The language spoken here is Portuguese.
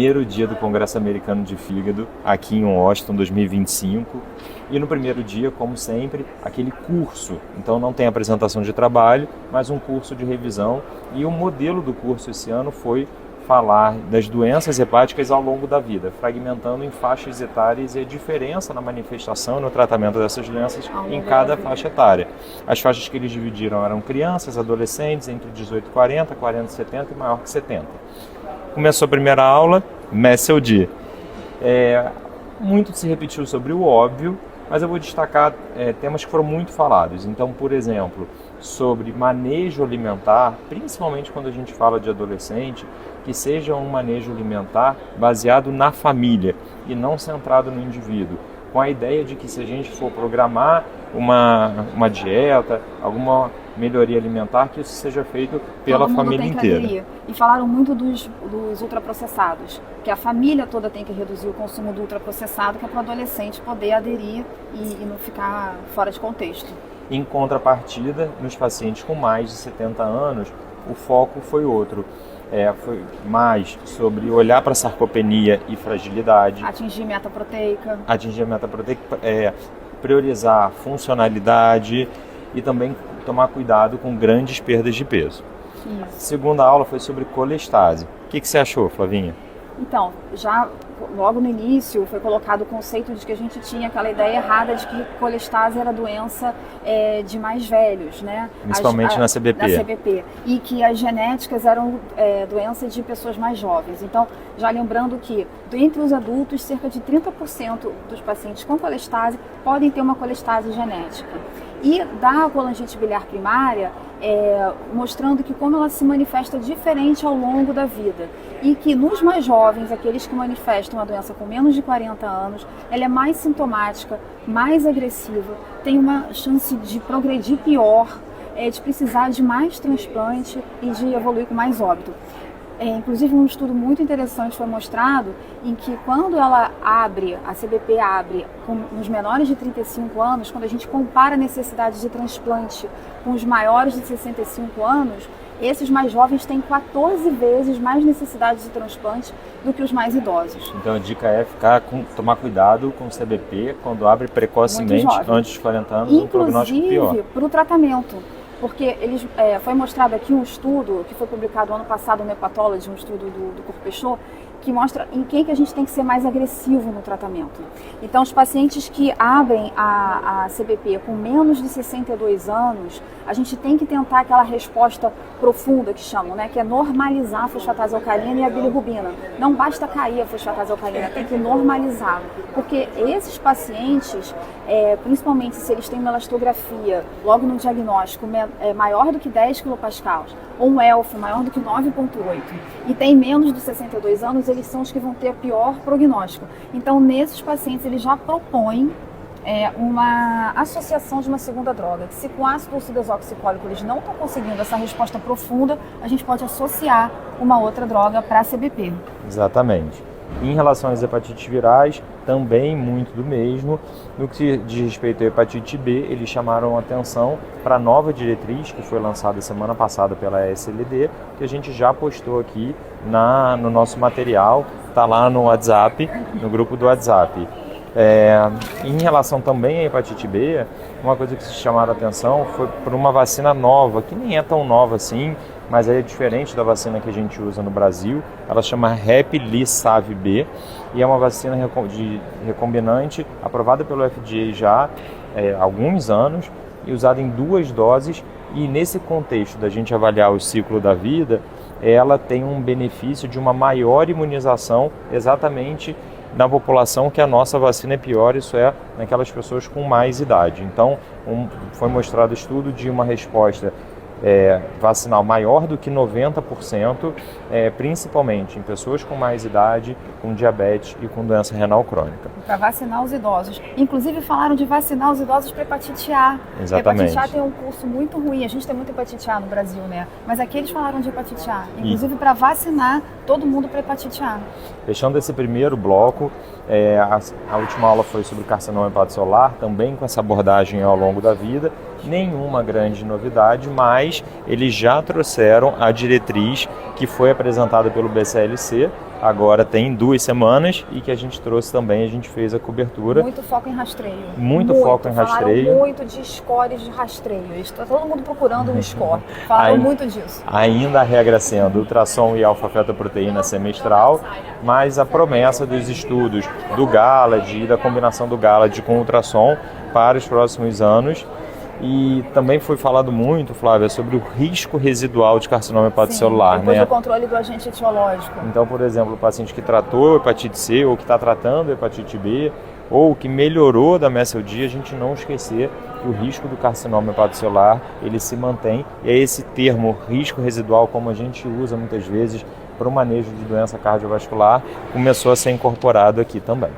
primeiro dia do Congresso Americano de Fígado, aqui em Washington, 2025. E no primeiro dia, como sempre, aquele curso. Então não tem apresentação de trabalho, mas um curso de revisão. E o modelo do curso esse ano foi falar das doenças hepáticas ao longo da vida, fragmentando em faixas etárias e a diferença na manifestação e no tratamento dessas doenças em cada faixa etária. As faixas que eles dividiram eram crianças, adolescentes, entre 18 e 40, 40 e 70 e maior que 70. Começou a primeira aula, Messel D. Muito se repetiu sobre o óbvio, mas eu vou destacar temas que foram muito falados. Então, por exemplo, sobre manejo alimentar, principalmente quando a gente fala de adolescente, que seja um manejo alimentar baseado na família e não centrado no indivíduo, com a ideia de que se a gente for programar uma dieta, alguma melhoria alimentar, que isso seja feito pela família inteira. E falaram muito dos ultraprocessados, que a família toda tem que reduzir o consumo do ultraprocessado, que é para o adolescente poder aderir e não ficar fora de contexto. Em contrapartida, nos pacientes com mais de 70 anos, o foco foi outro. Foi mais sobre olhar para a sarcopenia e fragilidade. Atingir meta proteica, priorizar funcionalidade e também tomar cuidado com grandes perdas de peso. Isso. Segunda aula foi sobre colestase. O que você achou, Flavinha? Então, já logo no início foi colocado o conceito de que a gente tinha aquela ideia errada de que colestase era doença de mais velhos, né? Principalmente na CBP. E que as genéticas eram doença de pessoas mais jovens. Então, já lembrando que entre os adultos, cerca de 30% dos pacientes com colestase podem ter uma colestase genética. E da colangite biliar primária, mostrando que como ela se manifesta diferente ao longo da vida e que nos mais jovens, aqueles que manifestam a doença com menos de 40 anos, ela é mais sintomática, mais agressiva, tem uma chance de progredir pior, de precisar de mais transplante e de evoluir com mais óbito. Inclusive um estudo muito interessante foi mostrado em que quando ela abre, a CBP abre nos menores de 35 anos, quando a gente compara a necessidade de transplante com os maiores de 65 anos, esses mais jovens têm 14 vezes mais necessidade de transplante do que os mais idosos. Então a dica é tomar cuidado com o CBP quando abre precocemente, antes dos 40 anos, um prognóstico pior. Inclusive para o tratamento. Porque foi mostrado aqui um estudo que foi publicado ano passado no Hepatology, um estudo do Corpechot, que mostra em quem que a gente tem que ser mais agressivo no tratamento. Então, os pacientes que abrem a CBP com menos de 62 anos, a gente tem que tentar aquela resposta profunda que chamam, né? Que é normalizar a fosfatase alcalina e a bilirrubina. Não basta cair a fosfatase alcalina, tem que normalizar. Porque esses pacientes, principalmente se eles têm uma elastografia logo no diagnóstico maior do que 10 kPa, ou um ELF maior do que 9,8 e tem menos de 62 anos, eles são os que vão ter pior prognóstico. Então, nesses pacientes, eles já propõem uma associação de uma segunda droga. Se com ácido ursodesoxicólico eles não estão conseguindo essa resposta profunda, a gente pode associar uma outra droga para a CBP. Exatamente. Em relação às hepatites virais, também muito do mesmo. No que diz respeito à hepatite B, eles chamaram atenção para a nova diretriz que foi lançada semana passada pela SLD, que a gente já postou aqui no nosso material, está lá no WhatsApp, no grupo do WhatsApp. Em relação também à hepatite B, uma coisa que se chamaram a atenção foi por uma vacina nova, que nem é tão nova assim, mas é diferente da vacina que a gente usa no Brasil. Ela chama Replisav-B e é uma vacina recombinante aprovada pelo FDA já há alguns anos e usada em 2 doses. E nesse contexto da gente avaliar o ciclo da vida, ela tem um benefício de uma maior imunização exatamente na população que a nossa vacina é pior, isso é, naquelas pessoas com mais idade. Então, foi mostrado estudo de uma resposta vacinal maior do que 90%, principalmente em pessoas com mais idade, com diabetes e com doença renal crônica. Para vacinar os idosos. Inclusive falaram de vacinar os idosos para hepatite A. Exatamente. Hepatite A tem um curso muito ruim, a gente tem muita hepatite A no Brasil, né? Mas aqui eles falaram de hepatite A, inclusive para vacinar todo mundo para hepatite A. Fechando esse primeiro bloco, a última aula foi sobre carcinoma hepatocelular, também com essa abordagem ao longo da vida. nenhuma grande novidade, mas eles já trouxeram a diretriz que foi apresentada pelo BCLC, agora tem 2 semanas, e que a gente trouxe também, a gente fez a cobertura. Muito foco em rastreio. Muito foco em rastreio. Falaram muito de scores de rastreio. Está todo mundo procurando um score. Falaram muito disso. Ainda a regra sendo ultrassom e alfa-fetoproteína semestral, mas a promessa dos estudos do GALAD e da combinação do GALAD com ultrassom para os próximos anos. E também foi falado muito, Flávia, sobre o risco residual de carcinoma hepatocelular. Depois né? do controle do agente etiológico. Então, por exemplo, o paciente que tratou hepatite C ou que está tratando hepatite B ou que melhorou da MESLD, a gente não esquecer que o risco do carcinoma hepatocelular ele se mantém. E é esse termo risco residual, como a gente usa muitas vezes para o manejo de doença cardiovascular, começou a ser incorporado aqui também.